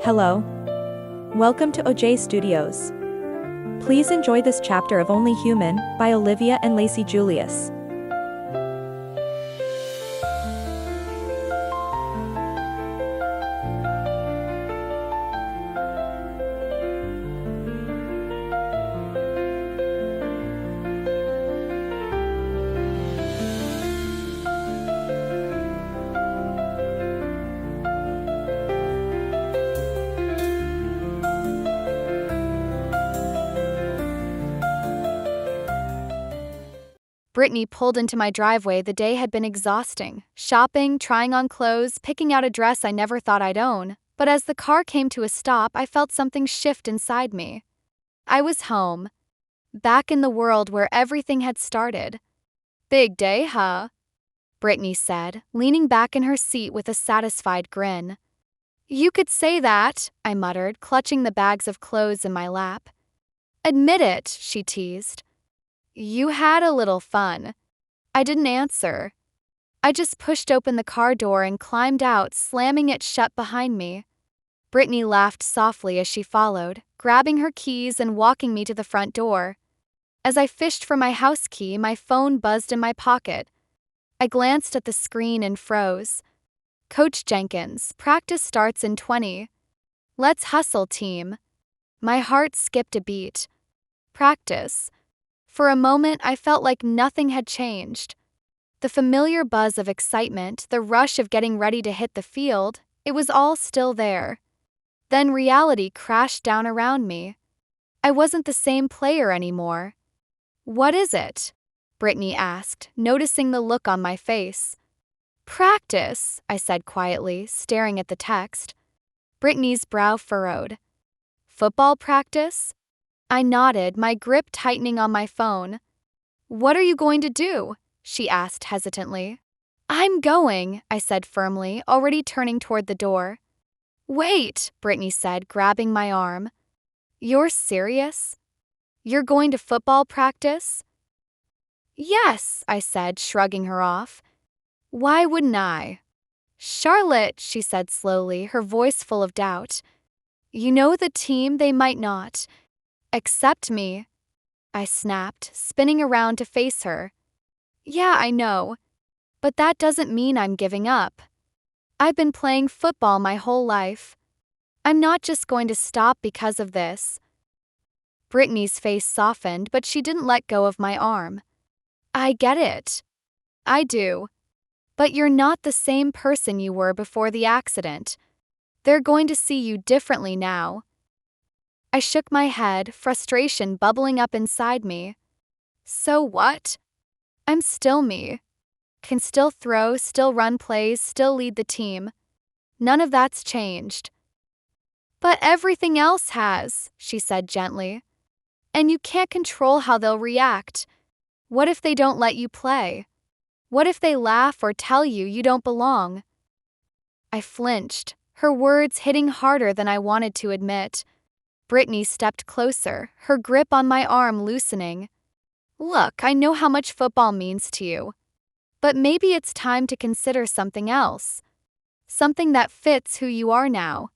Hello. Welcome to OJ Studios. Please enjoy this chapter of Only Human by Olivia and Lacey Julius. Brittany pulled into my driveway. The day had been exhausting. Shopping, trying on clothes, picking out a dress I never thought I'd own. But as the car came to a stop, I felt something shift inside me. I was home. Back in the world where everything had started. "Big day, huh?" Brittany said, leaning back in her seat with a satisfied grin. "You could say that," I muttered, clutching the bags of clothes in my lap. "Admit it," she teased. "You had a little fun." I didn't answer. I just pushed open the car door and climbed out, slamming it shut behind me. Brittany laughed softly as she followed, grabbing her keys and walking me to the front door. As I fished for my house key, my phone buzzed in my pocket. I glanced at the screen and froze. "Coach Jenkins, practice starts in 20. Let's hustle, team." My heart skipped a beat. Practice. For a moment, I felt like nothing had changed. The familiar buzz of excitement, the rush of getting ready to hit the field, it was all still there. Then reality crashed down around me. I wasn't the same player anymore. "What is it?" Brittany asked, noticing the look on my face. "Practice," I said quietly, staring at the text. Brittany's brow furrowed. "Football practice?" I nodded, my grip tightening on my phone. "What are you going to do?" she asked hesitantly. "I'm going," I said firmly, already turning toward the door. "Wait," Brittany said, grabbing my arm. "You're serious? You're going to football practice?" "Yes," I said, shrugging her off. "Why wouldn't I?" "Charlotte," she said slowly, her voice full of doubt. "You know the team, they might not accept me." I snapped, spinning around to face her. "Yeah, I know. But that doesn't mean I'm giving up. I've been playing football my whole life. I'm not just going to stop because of this." Brittany's face softened, but she didn't let go of my arm. "I get it. I do. But you're not the same person you were before the accident. They're going to see you differently now." I shook my head, frustration bubbling up inside me. So what? I'm still me. Can still throw, still run plays, still lead the team. None of that's changed. "But everything else has," she said gently. "And you can't control how they'll react. What if they don't let you play? What if they laugh or tell you don't belong?" I flinched, her words hitting harder than I wanted to admit. Brittany stepped closer, her grip on my arm loosening. "Look, I know how much football means to you. But maybe it's time to consider something else. Something that fits who you are now."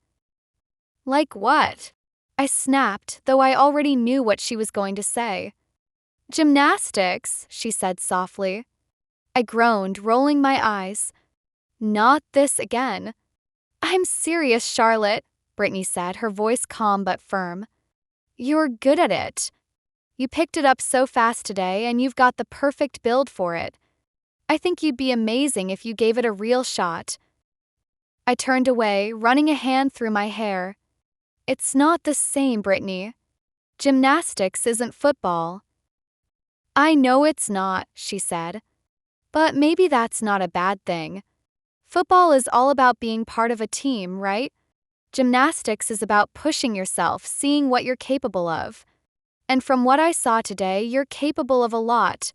"Like what?" I snapped, though I already knew what she was going to say. "Gymnastics," she said softly. I groaned, rolling my eyes. "Not this again." "I'm serious, Charlotte," Brittany said, her voice calm but firm. "You're good at it. You picked it up so fast today, and you've got the perfect build for it. I think you'd be amazing if you gave it a real shot." I turned away, running a hand through my hair. "It's not the same, Brittany. Gymnastics isn't football." "I know it's not," she said. "But maybe that's not a bad thing. Football is all about being part of a team, right? Gymnastics is about pushing yourself, seeing what you're capable of. And from what I saw today, you're capable of a lot."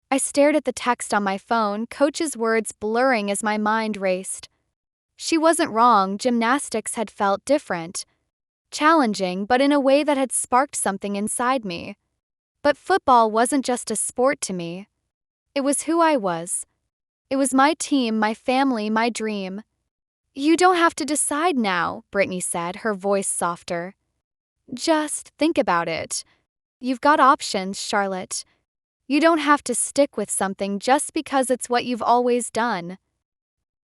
I stared at the text on my phone, Coach's words blurring as my mind raced. She wasn't wrong, gymnastics had felt different. Challenging, but in a way that had sparked something inside me. But football wasn't just a sport to me. It was who I was. It was my team, my family, my dream. You don't have to decide now, Brittany said, her voice softer. Just think about it. You've got options, Charlotte. You don't have to stick with something just because it's what you've always done.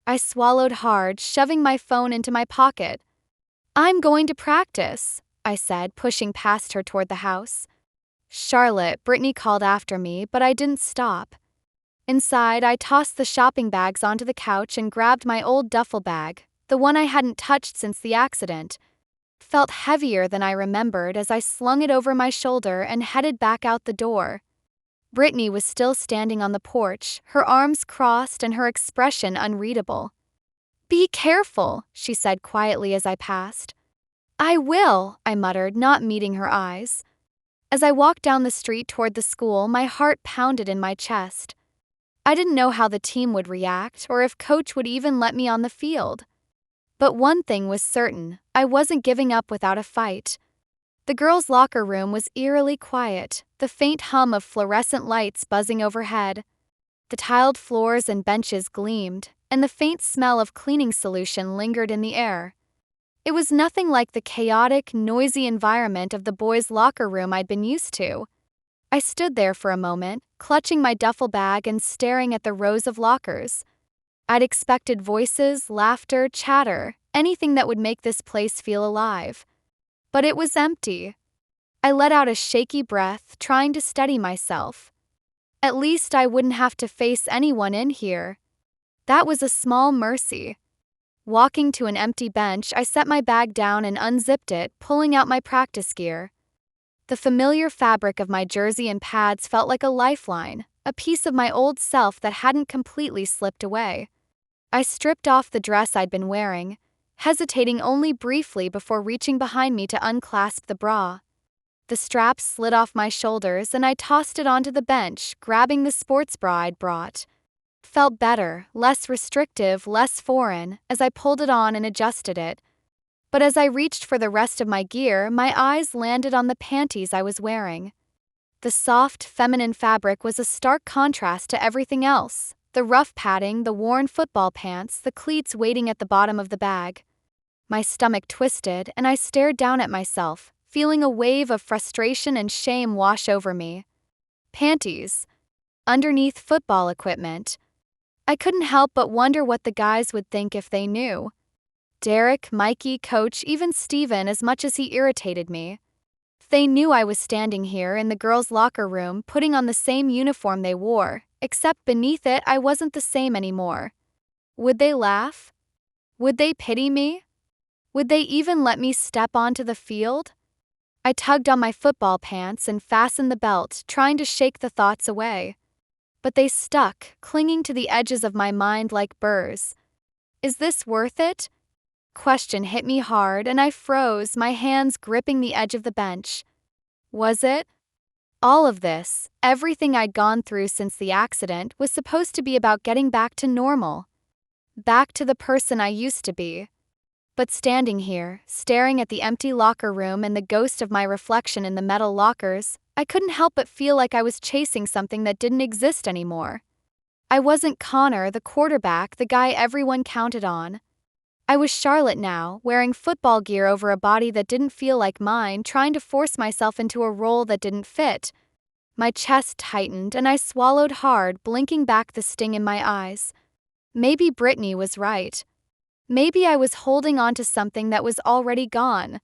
I swallowed hard, shoving my phone into my pocket. I'm going to practice, I said, pushing past her toward the house. Charlotte, Brittany called after me, but I didn't stop. Inside, I tossed the shopping bags onto the couch and grabbed my old duffel bag, the one I hadn't touched since the accident. Felt heavier than I remembered as I slung it over my shoulder and headed back out the door. Brittany was still standing on the porch, her arms crossed and her expression unreadable. Be careful, she said quietly as I passed. I will, I muttered, not meeting her eyes. As I walked down the street toward the school, my heart pounded in my chest. I didn't know how the team would react or if Coach would even let me on the field. But one thing was certain, I wasn't giving up without a fight. The girls' locker room was eerily quiet, the faint hum of fluorescent lights buzzing overhead. The tiled floors and benches gleamed, and the faint smell of cleaning solution lingered in the air. It was nothing like the chaotic, noisy environment of the boys' locker room I'd been used to. I stood there for a moment, clutching my duffel bag and staring at the rows of lockers. I'd expected voices, laughter, chatter, anything that would make this place feel alive. But it was empty. I let out a shaky breath, trying to steady myself. At least I wouldn't have to face anyone in here. That was a small mercy. Walking to an empty bench, I set my bag down and unzipped it, pulling out my practice gear. The familiar fabric of my jersey and pads felt like a lifeline, a piece of my old self that hadn't completely slipped away. I stripped off the dress I'd been wearing, hesitating only briefly before reaching behind me to unclasp the bra. The strap slid off my shoulders and I tossed it onto the bench, grabbing the sports bra I'd brought. Felt better, less restrictive, less foreign, as I pulled it on and adjusted it. But as I reached for the rest of my gear, my eyes landed on the panties I was wearing. The soft, feminine fabric was a stark contrast to everything else. The rough padding, the worn football pants, the cleats waiting at the bottom of the bag. My stomach twisted, and I stared down at myself, feeling a wave of frustration and shame wash over me. Panties. Underneath football equipment. I couldn't help but wonder what the guys would think if they knew. Derek, Mikey, Coach, even Steven, as much as he irritated me. They knew I was standing here in the girls' locker room, putting on the same uniform they wore, except beneath it I wasn't the same anymore. Would they laugh? Would they pity me? Would they even let me step onto the field? I tugged on my football pants and fastened the belt, trying to shake the thoughts away. But they stuck, clinging to the edges of my mind like burrs. Is this worth it? Question hit me hard and I froze, my hands gripping the edge of the bench. Was it? All of this, everything I'd gone through since the accident, was supposed to be about getting back to normal. Back to the person I used to be. But standing here, staring at the empty locker room and the ghost of my reflection in the metal lockers, I couldn't help but feel like I was chasing something that didn't exist anymore. I wasn't Connor, the quarterback, the guy everyone counted on. I was Charlotte now, wearing football gear over a body that didn't feel like mine, trying to force myself into a role that didn't fit. My chest tightened and I swallowed hard, blinking back the sting in my eyes. Maybe Brittany was right. Maybe I was holding on to something that was already gone.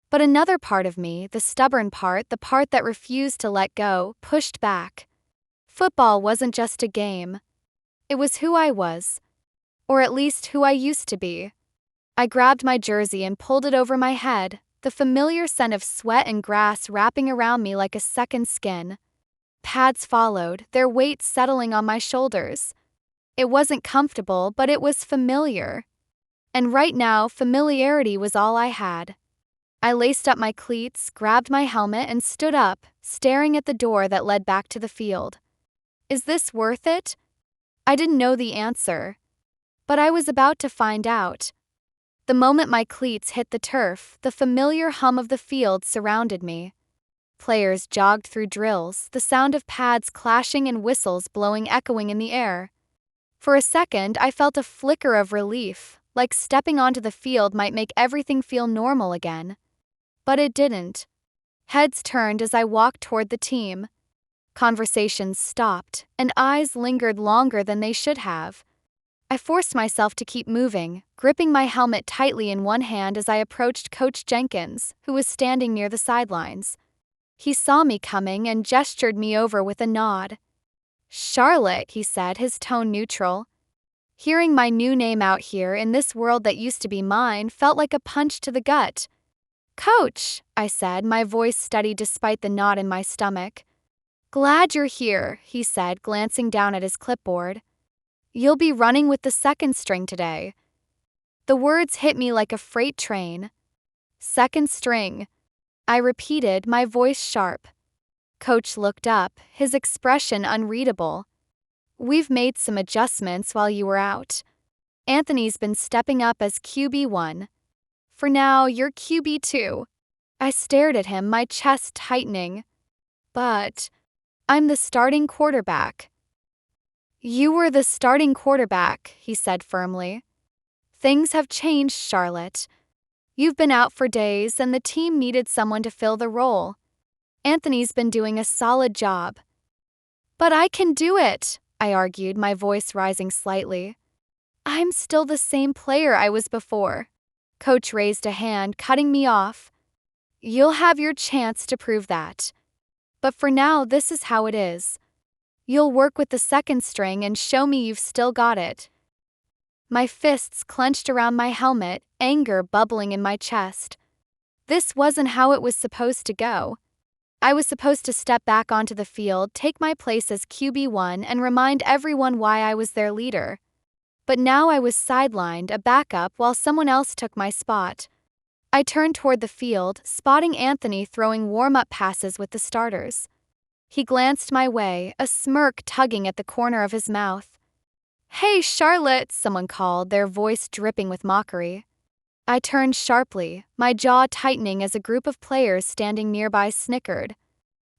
But another part of me, the stubborn part, the part that refused to let go, pushed back. Football wasn't just a game. It was who I was. Or at least who I used to be. I grabbed my jersey and pulled it over my head, the familiar scent of sweat and grass wrapping around me like a second skin. Pads followed, their weight settling on my shoulders. It wasn't comfortable, but it was familiar. And right now, familiarity was all I had. I laced up my cleats, grabbed my helmet, and stood up, staring at the door that led back to the field. Is this worth it? I didn't know the answer. But I was about to find out. The moment my cleats hit the turf, the familiar hum of the field surrounded me. Players jogged through drills, the sound of pads clashing and whistles blowing echoing in the air. For a second, I felt a flicker of relief, like stepping onto the field might make everything feel normal again. But it didn't. Heads turned as I walked toward the team. Conversations stopped, and eyes lingered longer than they should have. I forced myself to keep moving, gripping my helmet tightly in one hand as I approached Coach Jenkins, who was standing near the sidelines. He saw me coming and gestured me over with a nod. "Charlotte," he said, his tone neutral. Hearing my new name out here in this world that used to be mine felt like a punch to the gut. "Coach," I said, my voice steady despite the knot in my stomach. "Glad you're here," he said, glancing down at his clipboard. "You'll be running with the second string today." The words hit me like a freight train. "Second string," I repeated, my voice sharp. Coach looked up, his expression unreadable. "We've made some adjustments while you were out. Anthony's been stepping up as QB1. For now, you're QB2. I stared at him, my chest tightening. "But I'm the starting quarterback." "You were the starting quarterback," he said firmly. "Things have changed, Charlotte. You've been out for days and the team needed someone to fill the role. Anthony's been doing a solid job." "But I can do it," I argued, my voice rising slightly. "I'm still the same player I was before." Coach raised a hand, cutting me off. "You'll have your chance to prove that. But for now, this is how it is. You'll work with the second string and show me you've still got it." My fists clenched around my helmet, anger bubbling in my chest. This wasn't how it was supposed to go. I was supposed to step back onto the field, take my place as QB1, and remind everyone why I was their leader. But now I was sidelined, a backup, while someone else took my spot. I turned toward the field, spotting Anthony throwing warm-up passes with the starters. He glanced my way, a smirk tugging at the corner of his mouth. "Hey, Charlotte," someone called, their voice dripping with mockery. I turned sharply, my jaw tightening as a group of players standing nearby snickered.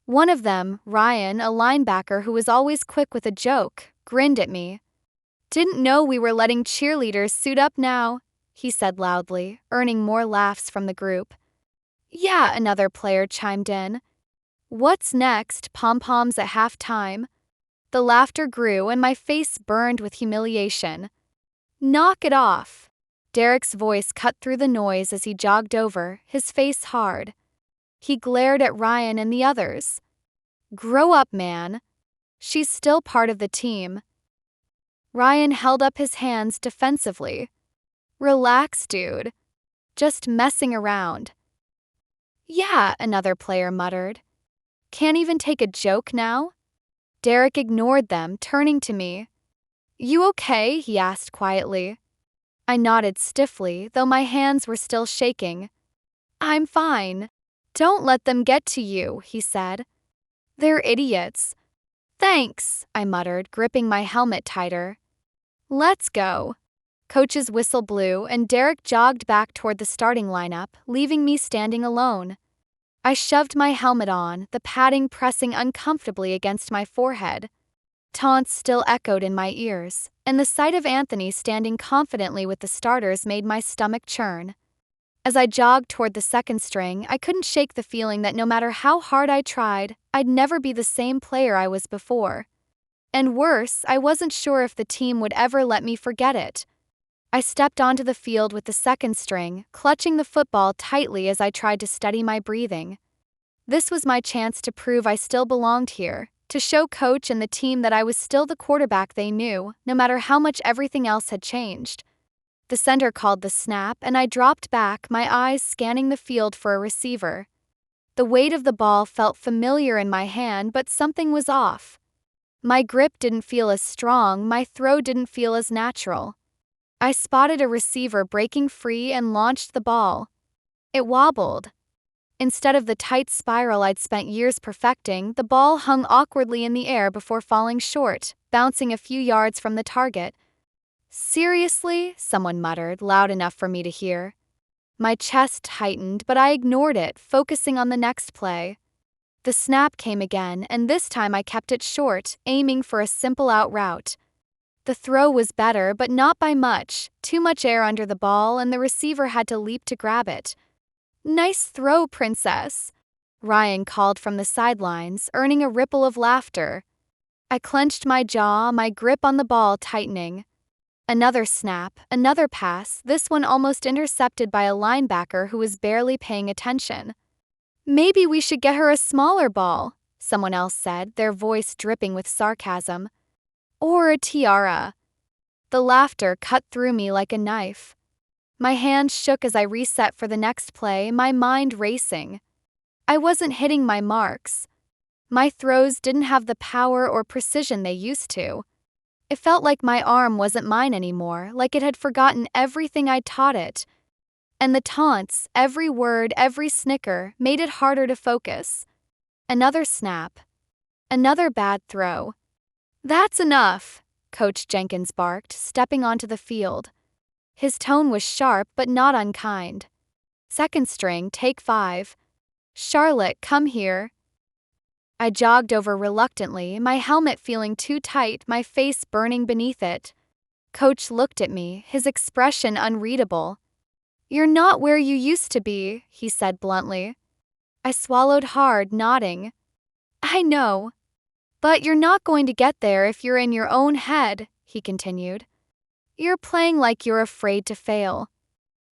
One of them, Ryan, a linebacker who was always quick with a joke, grinned at me. "Didn't know we were letting cheerleaders suit up now," he said loudly, earning more laughs from the group. "Yeah," another player chimed in. "What's next, pom-poms at halftime?" The laughter grew and my face burned with humiliation. "Knock it off." Derek's voice cut through the noise as he jogged over, his face hard. He glared at Ryan and the others. "Grow up, man. She's still part of the team." Ryan held up his hands defensively. "Relax, dude. Just messing around." "Yeah," another player muttered. "Can't even take a joke now?" Derek ignored them, turning to me. "You okay?" he asked quietly. I nodded stiffly, though my hands were still shaking. "I'm fine. Don't let them get to you," he said. "They're idiots." "Thanks," I muttered, gripping my helmet tighter. "Let's go." Coach's whistle blew and Derek jogged back toward the starting lineup, leaving me standing alone. I shoved my helmet on, the padding pressing uncomfortably against my forehead. Taunts still echoed in my ears, and the sight of Anthony standing confidently with the starters made my stomach churn. As I jogged toward the second string, I couldn't shake the feeling that no matter how hard I tried, I'd never be the same player I was before. And worse, I wasn't sure if the team would ever let me forget it. I stepped onto the field with the second string, clutching the football tightly as I tried to steady my breathing. This was my chance to prove I still belonged here, to show Coach and the team that I was still the quarterback they knew, no matter how much everything else had changed. The center called the snap, and I dropped back, my eyes scanning the field for a receiver. The weight of the ball felt familiar in my hand, but something was off. My grip didn't feel as strong, my throw didn't feel as natural. I spotted a receiver breaking free and launched the ball. It wobbled. Instead of the tight spiral I'd spent years perfecting, the ball hung awkwardly in the air before falling short, bouncing a few yards from the target. "Seriously?" someone muttered, loud enough for me to hear. My chest tightened, but I ignored it, focusing on the next play. The snap came again, and this time I kept it short, aiming for a simple out route. The throw was better, but not by much. Too much air under the ball, and the receiver had to leap to grab it. "Nice throw, princess," Ryan called from the sidelines, earning a ripple of laughter. I clenched my jaw, my grip on the ball tightening. Another snap, another pass, this one almost intercepted by a linebacker who was barely paying attention. "Maybe we should get her a smaller ball," someone else said, their voice dripping with sarcasm. "Or a tiara." The laughter cut through me like a knife. My hands shook as I reset for the next play, my mind racing. I wasn't hitting my marks. My throws didn't have the power or precision they used to. It felt like my arm wasn't mine anymore, like it had forgotten everything I'd taught it. And the taunts, every word, every snicker, made it harder to focus. Another snap. Another bad throw. "That's enough," Coach Jenkins barked, stepping onto the field. His tone was sharp but not unkind. "Second string, take 5. Charlotte, come here." I jogged over reluctantly, my helmet feeling too tight, my face burning beneath it. Coach looked at me, his expression unreadable. "You're not where you used to be," he said bluntly. I swallowed hard, nodding. "I know. But you're not going to get there if you're in your own head," he continued. "You're playing like you're afraid to fail.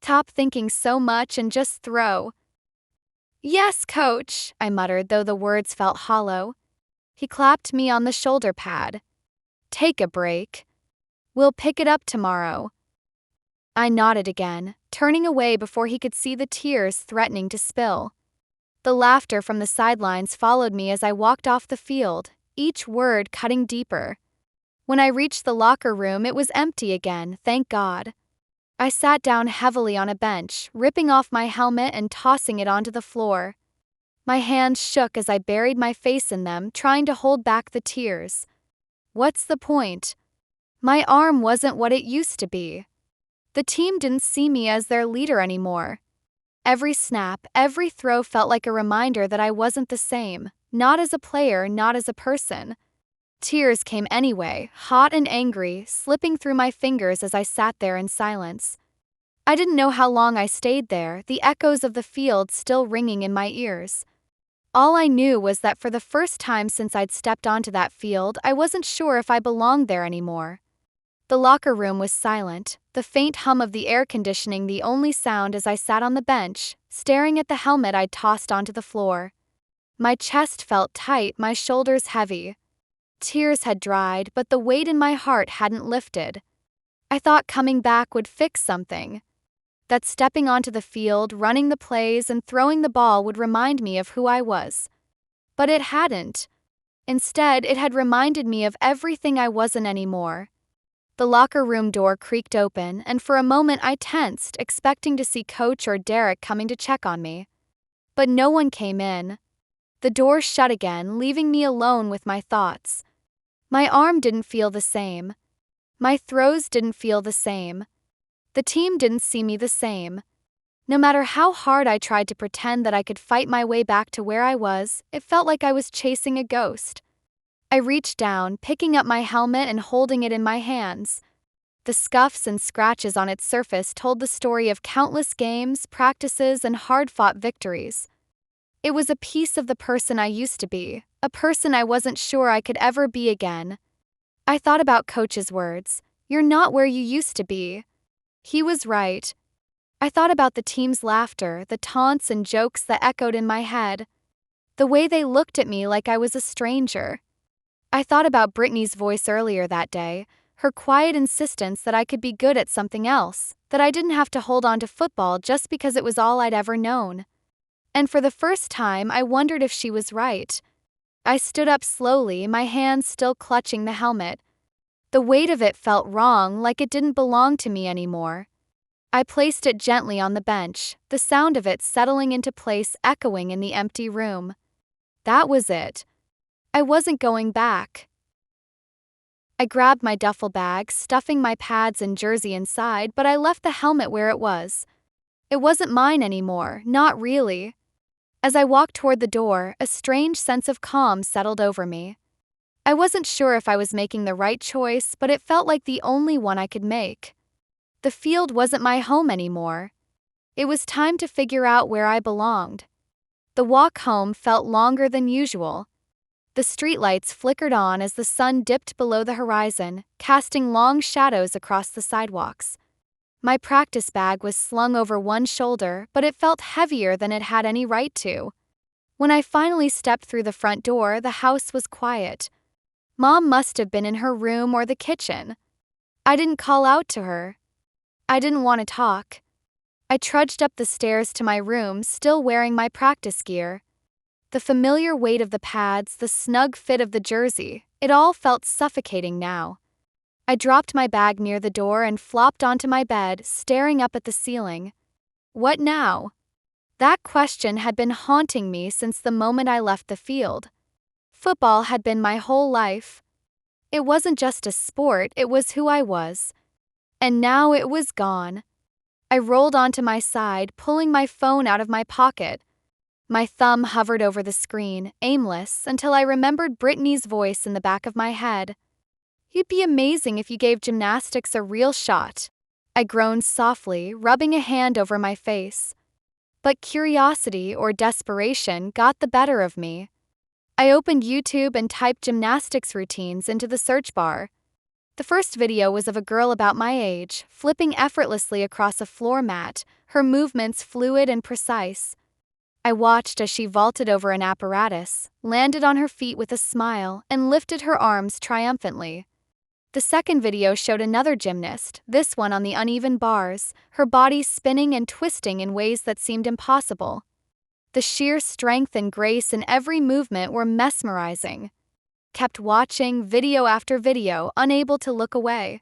Stop thinking so much and just throw." "Yes, coach," I muttered, though the words felt hollow. He clapped me on the shoulder pad. "Take a break. We'll pick it up tomorrow." I nodded again, turning away before he could see the tears threatening to spill. The laughter from the sidelines followed me as I walked off the field, each word cutting deeper. When I reached the locker room, it was empty again, thank God. I sat down heavily on a bench, ripping off my helmet and tossing it onto the floor. My hands shook as I buried my face in them, trying to hold back the tears. What's the point? My arm wasn't what it used to be. The team didn't see me as their leader anymore. Every snap, every throw felt like a reminder that I wasn't the same, not as a player, not as a person. Tears came anyway, hot and angry, slipping through my fingers as I sat there in silence. I didn't know how long I stayed there, the echoes of the field still ringing in my ears. All I knew was that for the first time since I'd stepped onto that field, I wasn't sure if I belonged there anymore. The locker room was silent, the faint hum of the air conditioning the only sound as I sat on the bench, staring at the helmet I'd tossed onto the floor. My chest felt tight, my shoulders heavy. Tears had dried, but the weight in my heart hadn't lifted. I thought coming back would fix something. That stepping onto the field, running the plays, and throwing the ball would remind me of who I was. But it hadn't. Instead, it had reminded me of everything I wasn't anymore. The locker room door creaked open, and for a moment I tensed, expecting to see Coach or Derek coming to check on me. But no one came in. The door shut again, leaving me alone with my thoughts. My arm didn't feel the same. My throws didn't feel the same. The team didn't see me the same. No matter how hard I tried to pretend that I could fight my way back to where I was, it felt like I was chasing a ghost. I reached down, picking up my helmet and holding it in my hands. The scuffs and scratches on its surface told the story of countless games, practices, and hard-fought victories. It was a piece of the person I used to be, a person I wasn't sure I could ever be again. I thought about Coach's words, "You're not where you used to be." He was right. I thought about the team's laughter, the taunts and jokes that echoed in my head. The way they looked at me like I was a stranger. I thought about Brittany's voice earlier that day, her quiet insistence that I could be good at something else, that I didn't have to hold on to football just because it was all I'd ever known. And for the first time, I wondered if she was right. I stood up slowly, my hands still clutching the helmet. The weight of it felt wrong, like it didn't belong to me anymore. I placed it gently on the bench, the sound of it settling into place echoing in the empty room. That was it. I wasn't going back. I grabbed my duffel bag, stuffing my pads and jersey inside, but I left the helmet where it was. It wasn't mine anymore, not really. As I walked toward the door, a strange sense of calm settled over me. I wasn't sure if I was making the right choice, but it felt like the only one I could make. The field wasn't my home anymore. It was time to figure out where I belonged. The walk home felt longer than usual. The streetlights flickered on as the sun dipped below the horizon, casting long shadows across the sidewalks. My practice bag was slung over one shoulder, but it felt heavier than it had any right to. When I finally stepped through the front door, the house was quiet. Mom must have been in her room or the kitchen. I didn't call out to her. I didn't want to talk. I trudged up the stairs to my room, still wearing my practice gear. The familiar weight of the pads, the snug fit of the jersey, it all felt suffocating now. I dropped my bag near the door and flopped onto my bed, staring up at the ceiling. What now? That question had been haunting me since the moment I left the field. Football had been my whole life. It wasn't just a sport, it was who I was. And now it was gone. I rolled onto my side, pulling my phone out of my pocket. My thumb hovered over the screen, aimless, until I remembered Brittany's voice in the back of my head. "You'd be amazing if you gave gymnastics a real shot." I groaned softly, rubbing a hand over my face. But curiosity or desperation got the better of me. I opened YouTube and typed gymnastics routines into the search bar. The first video was of a girl about my age, flipping effortlessly across a floor mat, her movements fluid and precise. I watched as she vaulted over an apparatus, landed on her feet with a smile, and lifted her arms triumphantly. The second video showed another gymnast, this one on the uneven bars, her body spinning and twisting in ways that seemed impossible. The sheer strength and grace in every movement were mesmerizing. Kept watching, video after video, unable to look away.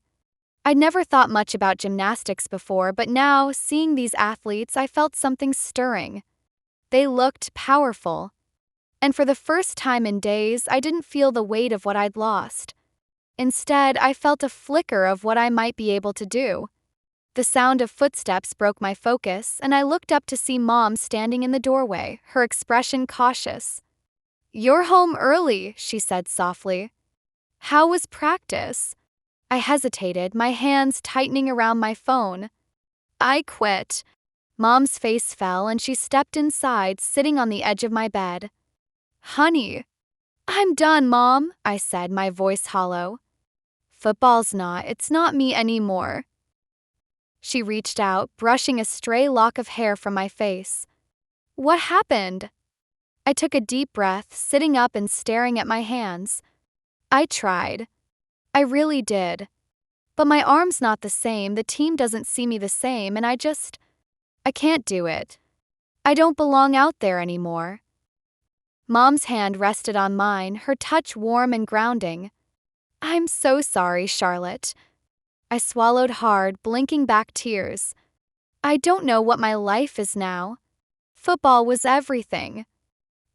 I'd never thought much about gymnastics before, but now, seeing these athletes, I felt something stirring. They looked powerful. And for the first time in days, I didn't feel the weight of what I'd lost. Instead, I felt a flicker of what I might be able to do. The sound of footsteps broke my focus, and I looked up to see Mom standing in the doorway, her expression cautious. "You're home early," she said softly. "How was practice?" I hesitated, my hands tightening around my phone. "I quit." Mom's face fell and she stepped inside, sitting on the edge of my bed. "Honey." "I'm done, Mom," I said, my voice hollow. It's not me anymore." She reached out, brushing a stray lock of hair from my face. "What happened?" I took a deep breath, sitting up and staring at my hands. I tried. I really did. But my arm's not the same, the team doesn't see me the same, and I can't do it. I don't belong out there anymore. Mom's hand rested on mine, her touch warm and grounding. "I'm so sorry, Charlotte." I swallowed hard, blinking back tears. I don't know what my life is now. Football was everything.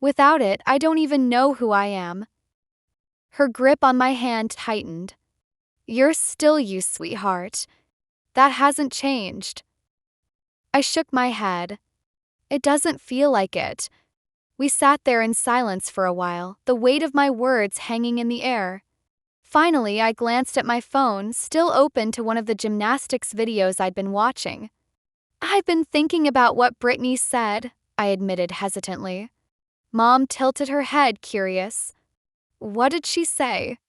Without it, I don't even know who I am. Her grip on my hand tightened. "You're still you, sweetheart. That hasn't changed." I shook my head. "It doesn't feel like it." We sat there in silence for a while, the weight of my words hanging in the air. Finally, I glanced at my phone, still open to one of the gymnastics videos I'd been watching. "I've been thinking about what Brittany said," I admitted hesitantly. Mom tilted her head, curious. "What did she say?"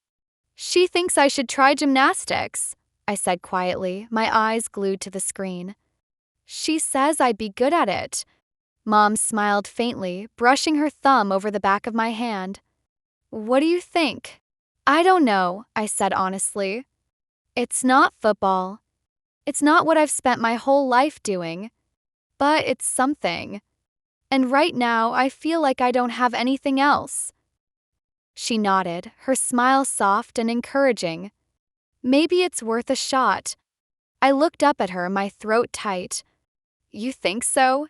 "She thinks I should try gymnastics," I said quietly, my eyes glued to the screen. "She says I'd be good at it." Mom smiled faintly, brushing her thumb over the back of my hand. "What do you think?" "I don't know," I said honestly. "It's not football. It's not what I've spent my whole life doing. But it's something. And right now, I feel like I don't have anything else." She nodded, her smile soft and encouraging. "Maybe it's worth a shot." I looked up at her, my throat tight. "You think so?"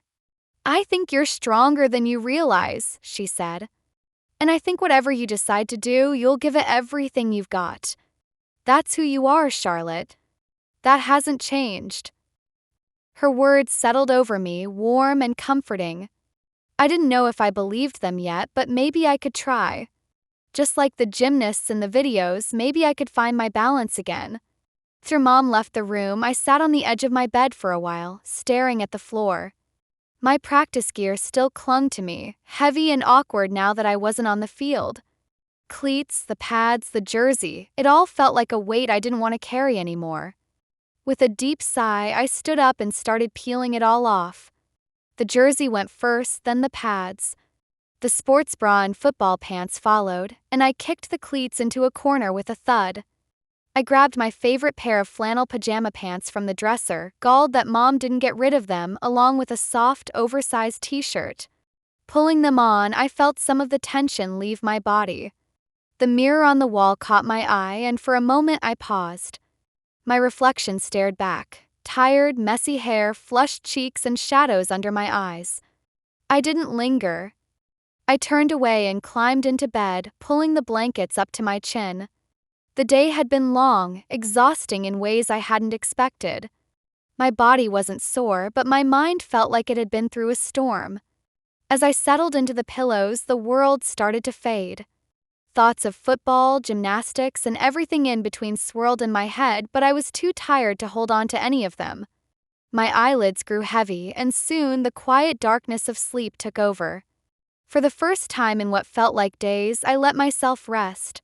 "I think you're stronger than you realize," she said. "And I think whatever you decide to do, you'll give it everything you've got. That's who you are, Charlotte. That hasn't changed." Her words settled over me, warm and comforting. I didn't know if I believed them yet, but maybe I could try. Just like the gymnasts in the videos, maybe I could find my balance again. After Mom left the room, I sat on the edge of my bed for a while, staring at the floor. My practice gear still clung to me, heavy and awkward now that I wasn't on the field. Cleats, the pads, the jersey, it all felt like a weight I didn't want to carry anymore. With a deep sigh, I stood up and started peeling it all off. The jersey went first, then the pads. The sports bra and football pants followed, and I kicked the cleats into a corner with a thud. I grabbed my favorite pair of flannel pajama pants from the dresser, galled that Mom didn't get rid of them, along with a soft, oversized t-shirt. Pulling them on, I felt some of the tension leave my body. The mirror on the wall caught my eye, and for a moment I paused. My reflection stared back. Tired, messy hair, flushed cheeks, and shadows under my eyes. I didn't linger. I turned away and climbed into bed, pulling the blankets up to my chin. The day had been long, exhausting in ways I hadn't expected. My body wasn't sore, but my mind felt like it had been through a storm. As I settled into the pillows, the world started to fade. Thoughts of football, gymnastics, and everything in between swirled in my head, but I was too tired to hold on to any of them. My eyelids grew heavy, and soon the quiet darkness of sleep took over. For the first time in what felt like days, I let myself rest.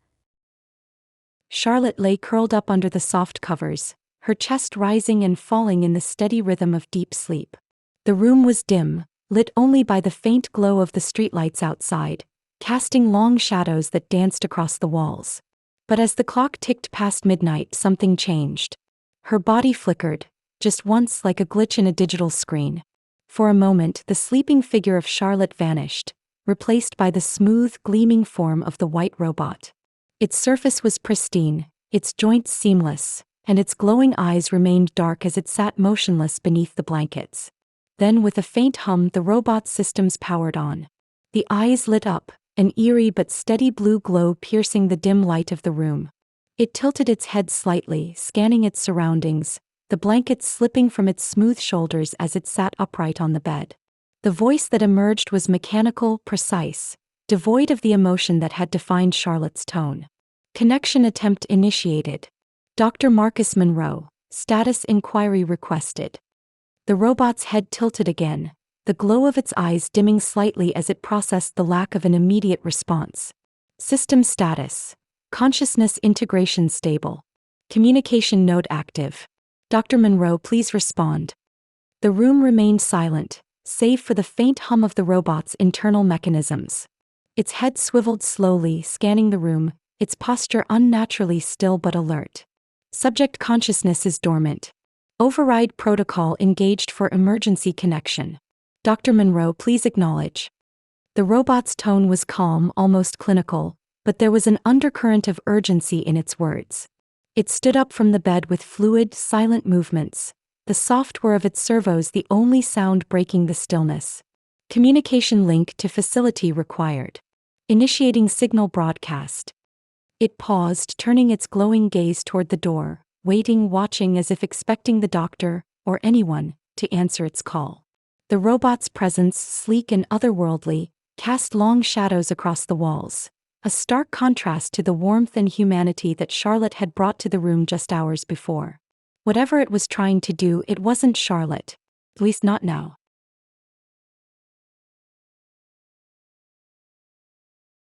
Charlotte lay curled up under the soft covers, her chest rising and falling in the steady rhythm of deep sleep. The room was dim, lit only by the faint glow of the streetlights outside, casting long shadows that danced across the walls. But as the clock ticked past midnight, something changed. Her body flickered, just once like a glitch in a digital screen. For a moment, the sleeping figure of Charlotte vanished, replaced by the smooth, gleaming form of the white robot. Its surface was pristine, its joints seamless, and its glowing eyes remained dark as it sat motionless beneath the blankets. Then, with a faint hum, the robot's systems powered on. The eyes lit up, an eerie but steady blue glow piercing the dim light of the room. It tilted its head slightly, scanning its surroundings, the blankets slipping from its smooth shoulders as it sat upright on the bed. The voice that emerged was mechanical, precise, devoid of the emotion that had defined Charlotte's tone. Connection attempt initiated. Dr. Marcus Monroe, status inquiry requested. The robot's head tilted again, the glow of its eyes dimming slightly as it processed the lack of an immediate response. System status. Consciousness integration stable. Communication node active. Dr. Monroe, please respond. The room remained silent, save for the faint hum of the robot's internal mechanisms. Its head swiveled slowly, scanning the room, its posture unnaturally still but alert. Subject consciousness is dormant. Override protocol engaged for emergency connection. Dr. Monroe, please acknowledge. The robot's tone was calm, almost clinical, but there was an undercurrent of urgency in its words. It stood up from the bed with fluid, silent movements, the soft whir of its servos the only sound breaking the stillness. Communication link to facility required. Initiating signal broadcast. It paused, turning its glowing gaze toward the door, waiting, watching as if expecting the doctor, or anyone, to answer its call. The robot's presence, sleek and otherworldly, cast long shadows across the walls, a stark contrast to the warmth and humanity that Charlotte had brought to the room just hours before. Whatever it was trying to do, it wasn't Charlotte. At least not now.